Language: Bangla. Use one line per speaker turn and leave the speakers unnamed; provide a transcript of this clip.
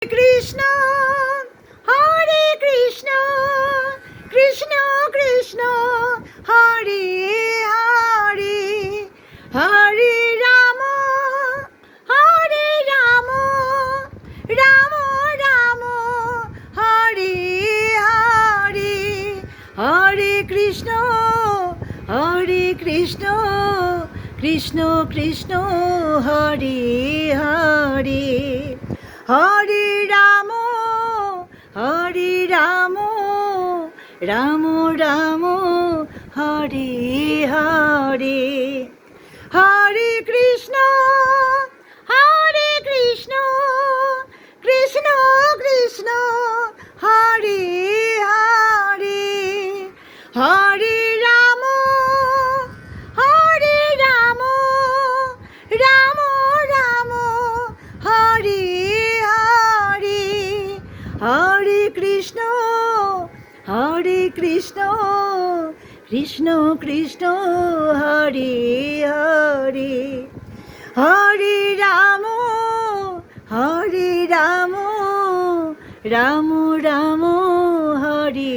কৃষ্ণ হরে কৃষ্ণ কৃষ্ণ কৃষ্ণ হরে হরে হরে রাম রাম রাম হরে হরে হরে কৃষ্ণ কৃষ্ণ কৃষ্ণ হরে হরে হরে রাম রাম রাম হরে হরে হরে কৃষ্ণ কৃষ্ণ কৃষ্ণ হরে হরে হরে রাম রাম রাম হরে হরে হরে কৃষ্ণ কৃষ্ণ কৃষ্ণ হরে হরে হরে রাম রাম রাম হরে